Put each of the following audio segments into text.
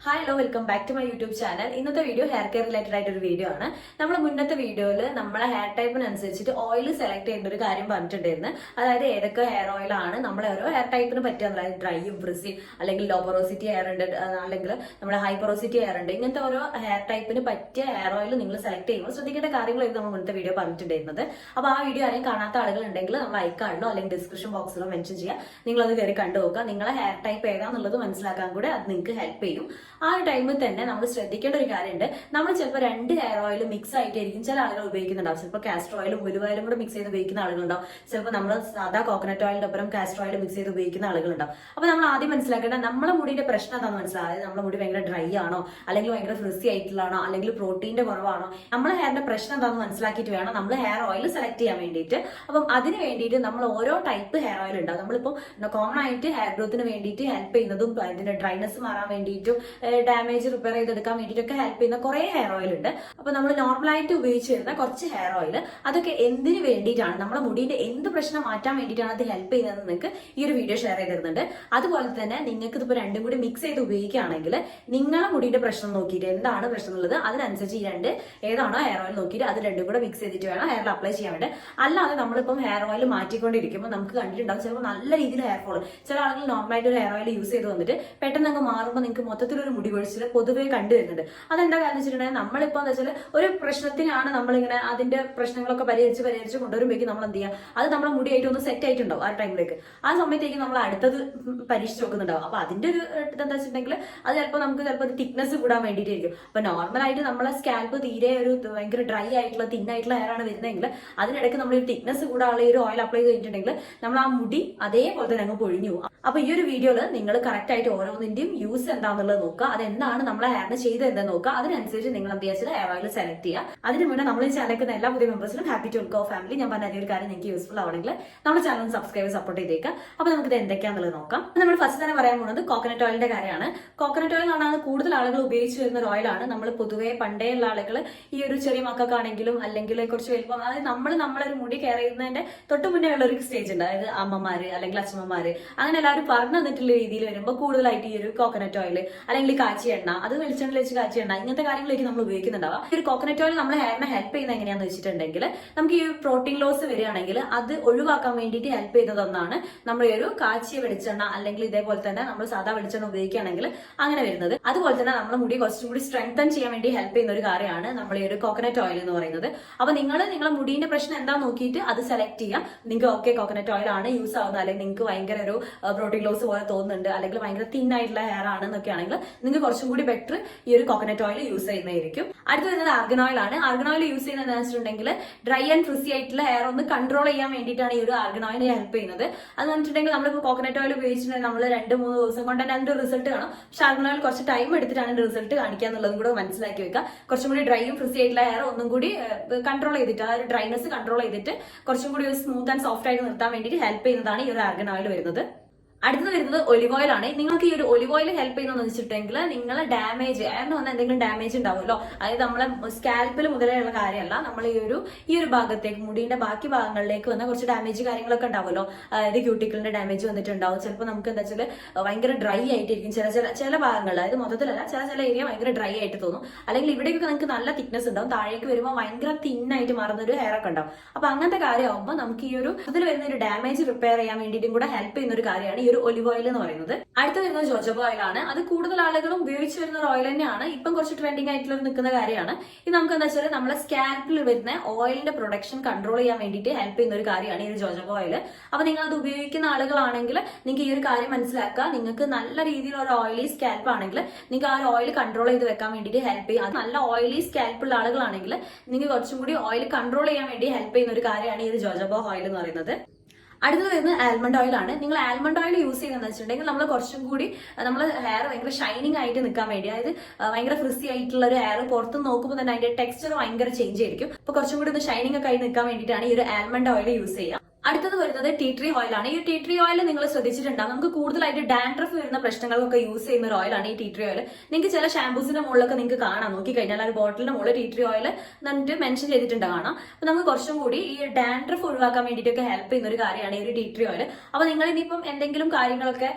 Hi hello welcome back to my YouTube channel. ഇന്നത്തെ video hair care related ആയിട്ട് ഒരു video ആണ്. നമ്മൾ മുന്നത്തെ വീഡിയോയിൽ നമ്മളെ ഹെയർ ടൈപ്പിനനുസരിച്ചിട്ട് ഓയിൽ സെലക്ട് ചെയ്യേണ്ട ഒരു കാര്യം പറഞ്ഞിട്ടുണ്ടായിരുന്നു. അതായത് ഏതൊക്കെ ഹെയർ ഓയിൽ ആണ് നമ്മളെ ഓരോ ഹെയർ ടൈപ്പിന് പറ്റുക, അതായത് ഡ്രൈയും ഫ്രിസി അല്ലെങ്കിൽ ലോ പൊറോസിറ്റി ഹെയർ ഉണ്ട്, അല്ലെങ്കിൽ നമ്മുടെ ഹൈ പൊറോസിറ്റി ഹെയർ ഉണ്ട്. ഇങ്ങനത്തെ ഓരോ ഹെയർ ടൈപ്പിന് പറ്റിയ ഹെയർ ഓയിൽ നിങ്ങൾ സെലക്ട് ചെയ്യുമ്പോൾ ശ്രദ്ധിക്കേണ്ട കാര്യങ്ങളായിരുന്നു നമ്മൾ മുന്നത്തെ വീഡിയോ പറഞ്ഞിട്ടുണ്ടായിരുന്നത്. അപ്പോൾ ആ വീഡിയോ ആരെയും കാണാത്ത ആളുകൾ ഉണ്ടെങ്കിൽ നമ്മൾ ഐക്കാണിലോ അല്ലെങ്കിൽ ഡിസ്ക്രിപ്ഷൻ ബോക്സിലോ മെൻഷൻ ചെയ്യുക. നിങ്ങളത് കയറി കണ്ടുപോകുക. നിങ്ങളെ ഹെയർ ടൈപ്പ് ഏതാന്നുള്ളത് മനസ്സിലാക്കാൻ കൂടെ അത് നിങ്ങൾക്ക് ഹെൽപ്പ് ചെയ്യും. ആ ഒരു ടൈമിൽ തന്നെ നമ്മൾ ശ്രദ്ധിക്കേണ്ട ഒരു കാര്യമുണ്ട്. നമ്മൾ ചിലപ്പോൾ രണ്ട് ഹെയർ ഓയിൽ മിക്സ് ആയിട്ടായിരിക്കും ചില ആളുകൾ ഉപയോഗിക്കുന്നുണ്ടാവും. ചിലപ്പോൾ കാസ്റ്റർ ഓയിലും ഒലിവ് ഓയിലും കൂടെ മിക്സ് ചെയ്ത് ഉപയോഗിക്കുന്ന ആളുകളുണ്ടാവും. ചിലപ്പോൾ നമ്മൾ സാധാ കോക്കനട്ട് ഓയിലിന്റെ ഒപ്പം കാസ്റ്റർ ഓയിൽ മിക്സ് ചെയ്ത് ഉപയോഗിക്കുന്ന ആളുകളുണ്ടാവും. അപ്പൊ നമ്മൾ ആദ്യം മനസ്സിലാക്കേണ്ട നമ്മളെ മുടിയുടെ പ്രശ്നം എന്താണെന്ന് മനസ്സിലായത്, നമ്മുടെ മുടി ഭയങ്കര ഡ്രൈ ആണോ, അല്ലെങ്കിൽ ഭയങ്കര ഫ്രിസി ആയിട്ടുള്ളതാണോ, അല്ലെങ്കിൽ പ്രോട്ടീന്റെ കുറവാണോ, നമ്മളെ ഹെയറിന്റെ പ്രശ്നം എന്താണെന്ന് മനസ്സിലാക്കിയിട്ട് വേണം നമ്മൾ ഹെയർ ഓയിൽ സെലക്ട് ചെയ്യാൻ വേണ്ടിയിട്ട്. അപ്പം അതിന് വേണ്ടിയിട്ട് നമ്മൾ ഓരോ ടൈപ്പ് ഹെയർ ഓയിൽ ഉണ്ടാവും. നമ്മളിപ്പോൾ കോമൺ ആയിട്ട് ഹെയർ ഗ്രോത്തിന് വേണ്ടിയിട്ട് ഹെൽപ്പ് ചെയ്യുന്നതും അതിന്റെ ഡ്രൈനെസ് മാറാൻ വേണ്ടിയിട്ടും ഡാമേജ് റിപ്പയർ ചെയ്തെടുക്കാൻ വേണ്ടിയിട്ടൊക്കെ ഹെൽപ്പ് ചെയ്യുന്ന കുറെ ഹെയർ ഓയിൽ ഉണ്ട്. അപ്പൊ നമ്മൾ നോർമലായിട്ട് ഉപയോഗിച്ച് വരുന്ന കുറച്ച് ഹെയർ ഓയിൽ, അതൊക്കെ എന്തിനു വേണ്ടിയിട്ടാണ്, നമ്മുടെ മുടിയുടെ എന്ത് പ്രശ്നം മാറ്റാൻ വേണ്ടിയിട്ടാണ് അത് ഹെൽപ്പ് ചെയ്യുന്നത് നിങ്ങൾക്ക് ഈ ഒരു വീഡിയോ ഷെയർ ചെയ്തിരുന്നുണ്ട്. അതുപോലെ തന്നെ നിങ്ങൾക്ക് ഇതിപ്പോൾ രണ്ടും കൂടി മിക്സ് ചെയ്ത് ഉപയോഗിക്കുകയാണെങ്കിൽ നിങ്ങളുടെ മുടിയുടെ പ്രശ്നം നോക്കിയിട്ട് എന്താണ് പ്രശ്നം ഉള്ളത് അതിനനുസരിച്ച് ഈ രണ്ട് ഏതാണോ ഹെയർ ഓയിൽ നോക്കിയിട്ട് അത് രണ്ടും കൂടെ മിക്സ് ചെയ്തിട്ട് വേണം ഹെയറിൽ അപ്ലൈ ചെയ്യാൻ വേണ്ടി. അല്ലാതെ നമ്മളിപ്പം ഹെയർ ഓയിൽ മാറ്റിക്കൊണ്ടിരിക്കുമ്പോൾ നമുക്ക് കണ്ടിട്ടുണ്ടാവും ചിലപ്പോൾ നല്ല രീതിയിൽ ഹെയർ ഫോൾ. ചില ആളുകൾ നോർമലായിട്ട് ഒരു ഹെയർ ഓയിൽ യൂസ് ചെയ്ത് വന്നിട്ട് പെട്ടെന്ന് അങ്ങ് മാറുമ്പോൾ നിങ്ങൾക്ക് മൊത്തത്തിലൊരു മുടി കൊഴിച്ചിൽ പൊതുവേ കണ്ടുവരുന്നുണ്ട്. അതെന്താ കാരണം വെച്ചിട്ടുണ്ടെങ്കിൽ നമ്മളിപ്പോ എന്താ വെച്ചാൽ ഒരു പ്രശ്നത്തിനാണ് നമ്മളിങ്ങനെ അതിന്റെ പ്രശ്നങ്ങളൊക്കെ പരിഹരിച്ച് കൊണ്ടുവരുമ്പോഴേക്കും നമ്മൾ എന്ത് ചെയ്യുക, അത് നമ്മുടെ മുടിയായിട്ട് ഒന്ന് സെറ്റ് ആയിട്ടുണ്ടാവും. ആ ടൈമിലേക്ക് ആ സമയത്തേക്ക് നമ്മൾ അടുത്തത് പരീക്ഷിച്ച് നോക്കുന്നുണ്ടാവും. അപ്പൊ അതിന്റെ ഒരു ഇതെന്താ വെച്ചിട്ടുണ്ടെങ്കിൽ അത് ചിലപ്പോൾ തിക്നെസ് കൂടാൻ വേണ്ടിയിട്ടായിരിക്കും. അപ്പൊ നോർമലായിട്ട് നമ്മളെ സ്കാൽപ്പ് തീരെ ഒരു ഭയങ്കര ഡ്രൈ ആയിട്ടുള്ള തിന്നായിട്ടുള്ള ഹെയർ ആണ് വരുന്നതെങ്കിൽ അതിനിടയ്ക്ക് നമ്മൾ ഒരു തിക്നെസ് കൂടാനുള്ള ഒരു ഓയിൽ അപ്ലൈ ചെയ്തിട്ടുണ്ടെങ്കിൽ നമ്മൾ ആ മുടി അതേപോലെ തന്നെ അങ്ങ് പൊഴിഞ്ഞു പോകും. അപ്പൊ ഈ ഒരു വീഡിയോയിൽ നിങ്ങൾ കറക്റ്റ് ആയിട്ട് ഓരോന്നിന്റെയും യൂസ് എന്താണെന്നുള്ളത് നോക്കുക, അതെന്താണ് നമ്മളെ ഹെയറിന് ചെയ്ത് എന്താ നോക്കുക, അതിനനുസരിച്ച് നിങ്ങൾ എന്ത് ചെയ്യുക ഹെയർ ഓയിൽ സെലക്ട് ചെയ്യുക. അതിന് മുന്നേ നമ്മൾ ഈ ചാനലിൽ എല്ലാ പുതിയ മെമ്പേഴ്സിനും ഹാപ്പി ടു വെൽക്കം ഫാമിലി. ഞാൻ പറഞ്ഞ ഒരു കാര്യം നിങ്ങൾക്ക് യൂസ്ഫുൾ ആവണമെങ്കിൽ നമ്മുടെ ചാനൽ സബ്സ്ക്രൈബ് സപ്പോർട്ട് ചെയ്തേക്കാം. അപ്പൊ നമുക്ക് ഇത് എന്തൊക്കെയാണെന്നുള്ളത് നോക്കാം. നമ്മൾ ഫസ്റ്റ് തന്നെ പറയാൻ പോകുന്നത് കോക്കനട്ട് ഓയിലിന്റെ കാര്യമാണ്. കോക്കനട്ട് ഓയിൽ എന്ന് പറഞ്ഞാൽ കൂടുതൽ ആളുകൾ ഉപയോഗിച്ച് വരുന്ന ഒരു ഓയിലാണ്. നമ്മൾ പൊതുവെ പണ്ടേ ഉള്ള ആളുകൾ ഈ ഒരു ചെറിയ മക്കൾക്കാണെങ്കിലും അല്ലെങ്കിൽ കുറച്ച് വലുപ്പം, അതായത് നമ്മളൊരു മുടി കെയർ ചെയ്യുന്നതിന്റെ തൊട്ട് മുന്നേ ഉള്ള ഒരു സ്റ്റേജ് ഉണ്ട്, അതായത് അമ്മമാര് അല്ലെങ്കിൽ അച്ഛമ്മമാര് അങ്ങനെ എല്ലാവരും പറഞ്ഞു തന്നിട്ടുള്ള രീതിയിൽ വരുമ്പോൾ കൂടുതലായിട്ട് ഈ ഒരു കോക്കനട്ട് ഓയിൽ അല്ലെങ്കിൽ കാച്ചിയ എണ്ണ, അത് വെളിച്ചെണ്ണ വെച്ച് കാച്ചിയ എണ്ണ, ഇങ്ങനത്തെ കാര്യങ്ങളിലേക്ക് നമ്മൾ ഉപയോഗിക്കുന്നുണ്ടാവാം. ഈ ഒരു കോക്കനട്ട് ഓയിൽ നമ്മൾ ഹെയറിനെ ഹെൽപ്പ് ചെയ്യുന്നത് എങ്ങനെയാണെന്ന് വെച്ചിട്ടുണ്ടെങ്കിൽ നമുക്ക് ഈ പ്രോട്ടീൻ ലോസ് വരികയാണെങ്കിൽ അത് ഒഴിവാക്കാൻ വേണ്ടിയിട്ട് ഹെൽപ്പ് ചെയ്യുന്നതൊന്നാണ് നമ്മൾ ഈ ഒരു കാച്ചിയ വെളിച്ചെണ്ണ അല്ലെങ്കിൽ ഇതേപോലെ തന്നെ നമ്മൾ സാധാ വെളിച്ചെണ്ണ ഉപയോഗിക്കുകയാണെങ്കിൽ അങ്ങനെ വരുന്നത്. അതുപോലെ തന്നെ നമ്മുടെ മുടി കുറച്ചും കൂടി സ്ട്രെങ്തൻ ചെയ്യാൻ വേണ്ടി ഹെൽപ്പ് ചെയ്യുന്ന ഒരു കാര്യമാണ് നമ്മൾ ഈ ഒരു കോക്കനട്ട് ഓയിൽ എന്ന് പറയുന്നത്. അപ്പൊ നിങ്ങളുടെ മുടിന്റെ പ്രശ്നം എന്താണെന്ന് നോക്കിയിട്ട് അത് സെലക്ട് ചെയ്യാം. നിങ്ങൾക്ക് ഓക്കെ കോക്കനട്ട് ഓയിൽ ആണ് യൂസ് ആവുന്നത്, അല്ലെങ്കിൽ നിങ്ങൾക്ക് ഭയങ്കര ഒരു പ്രോട്ടീൻ ലോസ് പോലെ തോന്നുന്നുണ്ട്, അല്ലെങ്കിൽ ഭയങ്കര തിൻ ആയിട്ടുള്ള ഹെയർ ആണ് എന്നൊക്കെ ആണെങ്കിൽ നിങ്ങൾക്ക് കുറച്ചും കൂടി ബെറ്റർ ഈ ഒരു കോക്കനട്ട് ഓയിൽ യൂസ് ചെയ്യുന്നതായിരിക്കും. അടുത്ത് വരുന്നത് ആർഗൻ ഓയിൽ ആണ്. ആർഗൻ ഓയിൽ യൂസ് ചെയ്യുന്നത് എന്താണെന്ന് വെച്ചിട്ടുണ്ടെങ്കിൽ ഡ്രൈ ആൻഡ് ഫ്രിസി ആയിട്ടുള്ള ഹെയർ ഒന്ന് കൺട്രോൾ ചെയ്യാൻ വേണ്ടിയിട്ടാണ് ഈ ഒരു ആർഗൻ ഓയിൽ ഹെൽപ്പ് ചെയ്യുന്നത്. അത് പറഞ്ഞിട്ടുണ്ടെങ്കിൽ നമ്മളിപ്പോൾ കോക്കനട്ട് ഓയിൽ ഉപയോഗിച്ചിട്ടുണ്ടെങ്കിൽ നമ്മൾ 2-3 ദിവസം കൊണ്ട് തന്നെ അതിന്റെ റിസൾട്ട് കാണും. പക്ഷെ ആർഗൻ ഓയിൽ കുറച്ച് ടൈം എടുത്തിട്ടാണ് റിസൾട്ട് കാണിക്കുക എന്നുള്ളതും കൂടെ മനസ്സിലാക്കി വെക്കുക. കുറച്ചും കൂടി ഡ്രൈയും ഫ്രിസി ആയിട്ടുള്ള ഹെയർ ഒന്നും കൂടി കൺട്രോൾ ചെയ്തിട്ട്, ആ ഒരു ഡ്രൈനെസ് കൺട്രോൾ ചെയ്തിട്ട് കുറച്ചും കൂടി ഒരു സ്മൂത്ത് ആൻഡ് സോഫ്റ്റ് ആയിട്ട് നിർത്താൻ വേണ്ടിയിട്ട് ഹെൽപ്പ് ചെയ്യുന്നതാണ് ഈ ഒരു ആർഗൻ ഓയിൽ വരുന്നത്. അടുത്തത് വരുന്നത് ഒലിവ് ഓയിൽ ആണ്. നിങ്ങൾക്ക് ഈ ഒരു ഒലിവ് ഓയിൽ ഹെൽപ്പ് ചെയ്യുന്നതെന്ന് വെച്ചിട്ടുണ്ടെങ്കിൽ നിങ്ങളെ ഡാമേജ് ആയിരുന്നു വന്ന എന്തെങ്കിലും ഡാമേജ് ഉണ്ടാവുമല്ലോ, അതായത് നമ്മളെ സ്കാൽപ്പിൽ മുതലുള്ള കാര്യമല്ല, നമ്മൾ ഈ ഒരു ഭാഗത്തേക്ക് മുടിയുടെ ബാക്കി ഭാഗങ്ങളിലേക്ക് വന്ന കുറച്ച് ഡാമേജ് കാര്യങ്ങളൊക്കെ ഉണ്ടാവുമല്ലോ, അതായത് ക്യൂട്ടിക്കിളിന്റെ ഡാമേജ് വന്നിട്ടുണ്ടാവും. ചിലപ്പോൾ നമുക്ക് എന്താ വെച്ചാൽ ഭയങ്കര ഡ്രൈ ആയിട്ടിരിക്കും ചില ഭാഗങ്ങളിൽ, അതായത് മൊത്തത്തിലല്ല, ചില ഏരിയ ഭയങ്കര ഡ്രൈ ആയിട്ട് തോന്നും. അല്ലെങ്കിൽ ഇവിടേക്കൊക്കെ നിങ്ങൾക്ക് നല്ല തിക്നെസ് ഉണ്ടാവും, താഴേക്ക് വരുമ്പോൾ ഭയങ്കര തിന്നായിട്ട് മാറുന്ന ഒരു ഹെയർ ഒക്കെ ഉണ്ടാവും. അപ്പൊ അങ്ങനത്തെ കാര്യമാകുമ്പോൾ നമുക്ക് ഈ ഒരു അതിൽ വരുന്ന ഒരു ഡാമേജ് റിപ്പയർ ചെയ്യാൻ വേണ്ടിയിട്ടും കൂടെ ഹെൽപ്പ് ചെയ്യുന്ന ഒരു കാര്യമാണ് ഒരു ഒലിവ് ഓയിൽ എന്ന് പറയുന്നത്. അടുത്ത വരുന്നത് ജോജോബ ഓയിൽ ആണ്. അത് കൂടുതൽ ആളുകളും ഉപയോഗിച്ച് വരുന്ന ഒരു ഓയിൽ തന്നെയാണ്. ഇപ്പം കുറച്ച് ട്രെൻഡിങ് ആയിട്ടുള്ള നിൽക്കുന്ന കാര്യമാണ്. ഇത് നമുക്ക് എന്താ വെച്ചാൽ നമ്മളെ സ്കാൽപ്പിൽ വരുന്ന ഓയിലിന്റെ പ്രൊഡക്ഷൻ കൺട്രോൾ ചെയ്യാൻ വേണ്ടിയിട്ട് ഹെൽപ്പ് ചെയ്യുന്ന ഒരു കാര്യമാണ് ഈ ഒരു ജോജോബ ഓയിൽ. അപ്പൊ നിങ്ങൾ അത് ഉപയോഗിക്കുന്ന ആളുകളാണെങ്കിൽ നിങ്ങൾക്ക് ഈ ഒരു കാര്യം മനസ്സിലാക്കുക. നിങ്ങൾക്ക് നല്ല രീതിയിൽ ഒരു ഓയിലി സ്കാൽപ്പ് ആണെങ്കിൽ നിങ്ങൾക്ക് ആ ഒരു ഓയിൽ കൺട്രോൾ ചെയ്ത് വെക്കാൻ വേണ്ടിയിട്ട് ഹെൽപ്പ് ചെയ്യും. അത് നല്ല ഓയിലി സ്കാൽപ്പുള്ള ആളുകളാണെങ്കിൽ നിങ്ങൾക്ക് കുറച്ചും കൂടി ഓയിൽ കൺട്രോൾ ചെയ്യാൻ വേണ്ടി ഹെൽപ്പ് ചെയ്യുന്ന ഒരു കാര്യമാണ് ഈ ഒരു ജോജോബ ഓയിൽ എന്ന് പറയുന്നത്. അടുത്തത് വരുന്നത് ആൽമണ്ട് ഓയിൽ ആണ്. നിങ്ങൾ ആൽമണ്ട് ഓയിൽ യൂസ് ചെയ്യുന്നതെന്ന് വെച്ചിട്ടുണ്ടെങ്കിൽ നമ്മൾ കുറച്ചും കൂടി നമ്മൾ ഹെയർ ഭയങ്കര ഷൈനിങ് ആയിട്ട് നിൽക്കാൻ വേണ്ടി, അതായത് ഭയങ്കര ഫ്രിസി ആയിട്ടുള്ള ഒരു ഹെയർ പുറത്ത് നോക്കുമ്പോൾ തന്നെ അതിന്റെ ടെക്സ്ചർ ഭയങ്കര ചേഞ്ച് ആയിരിക്കും. അപ്പൊ കുറച്ചും കൂടി ഒന്ന് ഷൈനിങ് ഒക്കെ ആയി നിൽക്കാൻ വേണ്ടിയിട്ടാണ് ഈ ഒരു ആൽമണ്ട് ഓയിൽ യൂസ് ചെയ്യുക. അടുത്തത് വരുന്നത് ടീ ട്രീ ഓയിൽ ആണ്. ഈ ടീ ട്രീ ഓയിൽ നിങ്ങൾ ശ്രദ്ധിച്ചിട്ടുണ്ടാവും, നമുക്ക് കൂടുതലായിട്ട് ഡാൻഡ്രഫ് വരുന്ന പ്രശ്നങ്ങൾക്കൊക്കെ യൂസ് ചെയ്യുന്ന ഒരു ഓയിലാണ് ഈ ടീ ട്രീ ഓയിൽ. നിങ്ങൾക്ക് ചില ഷാംപൂസിന്റെ മുകളിലൊക്കെ നിങ്ങൾക്ക് കാണാം, നോക്കി കഴിഞ്ഞാൽ ആ ഒരു ബോട്ടിലിന്റെ മുകളിൽ ടീ ട്രീ ഓയിൽ എന്നിട്ട് മെൻഷൻ ചെയ്തിട്ടുണ്ട് കാണാം. അപ്പൊ നമുക്ക് കുറച്ചും കൂടി ഈ ഡാൻഡ്രഫ് ഒഴിവാക്കാൻ വേണ്ടിയിട്ടൊക്കെ ഹെൽപ്പ് ചെയ്യുന്ന ഒരു കാര്യമാണ് ഈ ഒരു ടീ ട്രീ ഓയിൽ. അപ്പൊ നിങ്ങൾ ഇനിയിപ്പം എന്തെങ്കിലും കാര്യങ്ങളൊക്കെ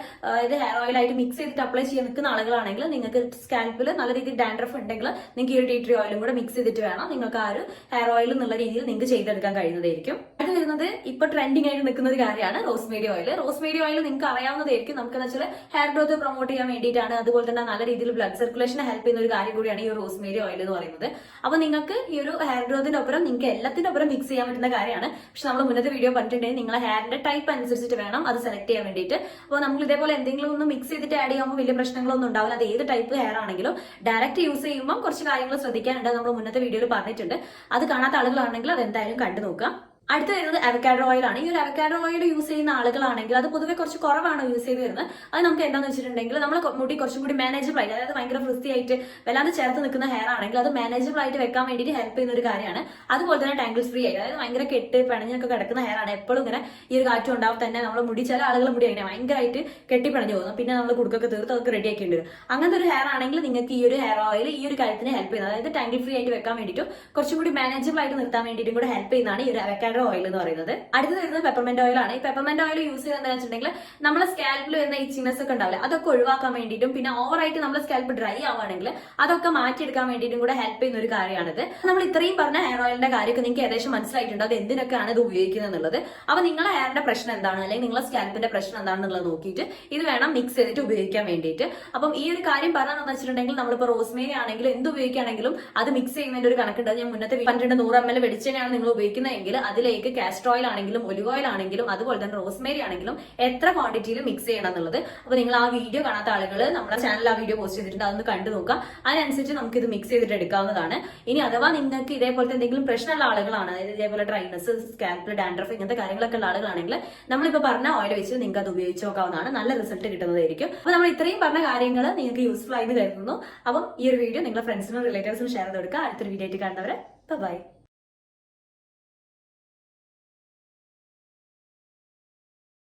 ഇത് ഹെയർ ഓയിൽ ആയിട്ട് മിക്സ് ചെയ്തിട്ട് അപ്ലൈ ചെയ്യാൻ നിൽക്കുന്ന ആളുകളാണെങ്കിൽ നിങ്ങൾക്ക് സ്കാൽപ്പിൽ നല്ല രീതിയിൽ ഡാൻഡ്രഫ് ഉണ്ടെങ്കിൽ നിങ്ങൾക്ക് ഈ ഒരു ടീ ട്രീ ഓയിലും കൂടെ മിക്സ് ചെയ്തിട്ട് വേണം നിങ്ങൾക്ക് ആ ഒരു ഹെയർ ഓയിൽ എന്നുള്ള രീതിയിൽ നിങ്ങൾക്ക് ചെയ്തെടുക്കാൻ കഴിയുന്നതായിരിക്കും. അത് വരുന്നത് ഇപ്പൊ ട്രെൻഡിങ് ആയിട്ട് നിൽക്കുന്ന ഒരു കാര്യമാണ് റോസ്മേരി ഓയിൽ. റോസ്മേരി ഓയിൽ നിങ്ങൾക്ക് അറിയാവുന്നതായിരിക്കും, നമുക്ക് എന്ന് വെച്ചാൽ ഹെയർ ഗ്രോത്ത് പ്രൊമോട്ട് ചെയ്യാൻ വേണ്ടിയിട്ടാണ്, അതുപോലെ തന്നെ നല്ല രീതിയിൽ ബ്ലഡ് സർക്കുലേഷനെ ഹെൽപ്പ് ചെയ്യുന്ന ഒരു കാര്യം കൂടിയാണ് ഈ റോസ്മേരി ഓയിൽ എന്ന് പറയുന്നത്. അപ്പൊ നിങ്ങൾക്ക് ഈ ഒരു ഹെയർ ഗ്രോത്തിന്റെ ഒപ്പം നിങ്ങൾക്ക് എല്ലാത്തിന്റെ ഒപ്പം മിക്സ് ചെയ്യാൻ പറ്റുന്ന കാര്യമാണ്. പക്ഷെ നമ്മൾ മുന്നത്തെ വീഡിയോ പറഞ്ഞിട്ടുണ്ടെങ്കിൽ നിങ്ങളെ ഹെയറിന്റെ ടൈപ്പ് അനുസരിച്ചിട്ട് വേണം അത് സെലക്ട് ചെയ്യാൻ വേണ്ടിയിട്ട്. അപ്പോൾ നമ്മൾ ഇതേപോലെ എന്തെങ്കിലും ഒന്ന് മിക്സ് ചെയ്തിട്ട് ആഡ് ചെയ്യുമ്പോൾ വലിയ പ്രശ്നങ്ങളൊന്നും ഉണ്ടാവില്ല. അത് ഏത് ടൈപ്പ് ഹെയർ ആണെങ്കിലും ഡയറക്റ്റ് യൂസ് ചെയ്യുമ്പോൾ കുറച്ച് കാര്യങ്ങൾ ശ്രദ്ധിക്കാനുണ്ട്, നമ്മൾ മുന്നത്തെ വീഡിയോയിൽ പറഞ്ഞിട്ടുണ്ട്. അത് കാണാത്ത ആളുകളാണെങ്കിൽ അത് എന്തായാലും കണ്ടു നോക്കാം. അടുത്ത വരുന്നത് അവക്കാഡോ ഓയിൽ ആണ്. ഈ ഒരു അവക്കാഡോ ഓയിൽ യൂസ് ചെയ്യുന്ന ആളുകളാണെങ്കിൽ അത് പൊതുവെ കുറച്ച് കുറവാണ് യൂസ് ചെയ്ത് വരുന്നത്. അത് നമുക്ക് എന്താണെന്ന് വെച്ചിട്ടുണ്ടെങ്കിൽ നമ്മൾ മുടി കുറച്ചും കൂടി മാനേജബിൾ ആയിട്ട്, അതായത് ഭയങ്കര വൃത്തി ആയിട്ട് വല്ലാതെ ചേർത്ത് നിൽക്കുന്ന ഹെയർ ആണെങ്കിൽ അത് മാനേജബിൾ ആയിട്ട് വെക്കാൻ വേണ്ടിയിട്ട് ഹെൽപ്പ് ചെയ്യുന്ന ഒരു കാര്യമാണ്. അതുപോലെ തന്നെ ടാങ്കിൾസ് ഫ്രീ ആയിട്ട്, അതായത് ഭയങ്കര കെട്ട് പിണഞ്ഞൊക്കെ കിടക്കുന്ന ഹെയർ ആണ്, എപ്പോഴും ഇങ്ങനെ ഈ ഒരു കാറ്റും ഉണ്ടാവും തന്നെ നമ്മുടെ മുടി, ചില ആളുകൾ മുടി അങ്ങനെ ഭയങ്കരമായിട്ട് കെട്ടിപ്പിണഞ്ഞു പോകുന്നു, പിന്നെ നമ്മൾ കുടുക്കൊക്കെ തീർത്ത് അതൊക്കെ റെഡി ആക്കേണ്ടി വരും. അങ്ങനത്തെ ഒരു ഹെയർ ആണെങ്കിൽ നിങ്ങൾക്ക് ഈ ഒരു ഹെയർ ഓയിൽ ഈ ഒരു കാര്യത്തിന് ഹെൽപ്പ് ചെയ്യുന്നത്, അതായത് ടാങ്കിൾ ഫ്രീ ആയിട്ട് വെക്കാൻ വേണ്ടിയിട്ടും കുറച്ചും കൂടി മാനേജബിൾ ആയിട്ട് നിർത്താൻ വേണ്ടിയിട്ടും കൂടെ ഹെൽപ്പ് ചെയ്യുന്നതാണ് ഈ ഒരു അവക്കാഡോ ഓയിൽ എന്ന് പറയുന്നത്. അടുത്തത് വരുന്നത് പെപ്പർമെന്റ് ഓയിൽ ആണ്. ഈ പെപ്പർമെന്റ് ഓയിൽ യൂസ് ചെയ്യുന്നത് എന്താണെന്ന് വെച്ചിട്ടുണ്ടെങ്കിൽ നമ്മുടെ സ്കാൽപ്പിൽ വരുന്ന ഇച്ചിനെസ് ഒക്കെ ഉണ്ടാവില്ല, അതൊക്കെ ഒഴിവാക്കാൻ വേണ്ടിയിട്ടും പിന്നെ ഓവറായിട്ട് നമ്മുടെ സ്കാൽപ്പ് ഡ്രൈ ആവുകയാണെങ്കിൽ അതൊക്കെ മാറ്റിയെടുക്കാൻ വേണ്ടിയിട്ടും കൂടെ ഹെൽപ്പ് ചെയ്യുന്ന ഒരു കാര്യമാണിത്. നമ്മൾ ഇത്രയും പറഞ്ഞ ഹെയർ ഓയിലിന്റെ കാര്യമൊക്കെ നിങ്ങൾക്ക് ഏകദേശം മനസ്സിലായിട്ടുണ്ട്, അത് എന്തിനൊക്കെയാണ് ഇത് ഉപയോഗിക്കുന്നത് എന്നുള്ളത്. അപ്പൊ നിങ്ങളുടെ ഹെയറിന്റെ പ്രശ്നം എന്താണ്, അല്ലെങ്കിൽ നിങ്ങളുടെ സ്കാൽപ്പിന്റെ പ്രശ്നം എന്താണെന്നുള്ളത് നോക്കിയിട്ട് ഇത് വേണം മിക്സ് ചെയ്തിട്ട് ഉപയോഗിക്കാൻ വേണ്ടിയിട്ട്. അപ്പം ഈ ഒരു കാര്യം പറഞ്ഞതെന്ന് വെച്ചിട്ടുണ്ടെങ്കിൽ നമ്മളിപ്പോൾ റോസ്മേരി ആണെങ്കിലും എന്ത് ഉപയോഗിക്കുകയാണെങ്കിലും അത് മിക്സ് ചെയ്യുന്നതിന്റെ ഒരു കണക്കുണ്ട്. ഞാൻ മുന്നത്തെ 100 ml വെളിച്ചെണ്ണയാണ് നിങ്ങൾ ഉപയോഗിക്കുന്നതെങ്കിൽ അതിലേക്ക് കാസ്റ്റർ ഓയിൽ ആണെങ്കിലും ഒലിവ് ഓയിൽ ആണെങ്കിലും അതുപോലെ തന്നെ റോസ്മേരി ആണെങ്കിലും എത്ര ക്വാണ്ടിറ്റിയിൽ മിക്സ് ചെയ്യണം എന്നുള്ളത്. അപ്പൊ നിങ്ങൾ ആ വീഡിയോ കാണാത്ത ആളുകൾ നമ്മുടെ ചാനലിൽ ആ വീഡിയോ പോസ്റ്റ് ചെയ്തിട്ടുണ്ട്, അതൊന്ന് കണ്ടു നോക്കാം. അതിനനുസരിച്ച് നമുക്ക് ഇത് മിക്സ് ചെയ്തിട്ട് എടുക്കാവുന്നതാണ്. ഇനി അഥവാ നിങ്ങൾക്ക് ഇതേപോലത്തെ എന്തെങ്കിലും പ്രശ്നമുള്ള ആളുകളാണ്, അതായത് ഇതേപോലെ ഡ്രൈനസ്, സ്കാൽപ്പ്, ഡാൻഡ്രഫ് ഇങ്ങനത്തെ കാര്യങ്ങളൊക്കെ ഉള്ള ആളുകളാണെങ്കിൽ നമ്മളിപ്പോ പറഞ്ഞ ഓയിൽ വെച്ച് നിങ്ങൾക്ക് അത് ഉപയോഗിച്ച് നോക്കാവുന്നതാണ്, നല്ല റിസൾട്ട് കിട്ടുന്നതായിരിക്കും. അപ്പൊ നമ്മൾ ഇത്രയും പറഞ്ഞ കാര്യങ്ങൾ നിങ്ങൾക്ക് യൂസ്ഫുൾ ആയി കരുതുന്നു. അപ്പം ഈ ഒരു വീഡിയോ നിങ്ങളുടെ ഫ്രണ്ട്സിനും റിലേറ്റീവ്സിനും ഷെയർ ചെയ്ത് കൊടുക്കുക. അടുത്തൊരു വീഡിയോ ആയിട്ട് കാണുന്നവരെ ബൈ.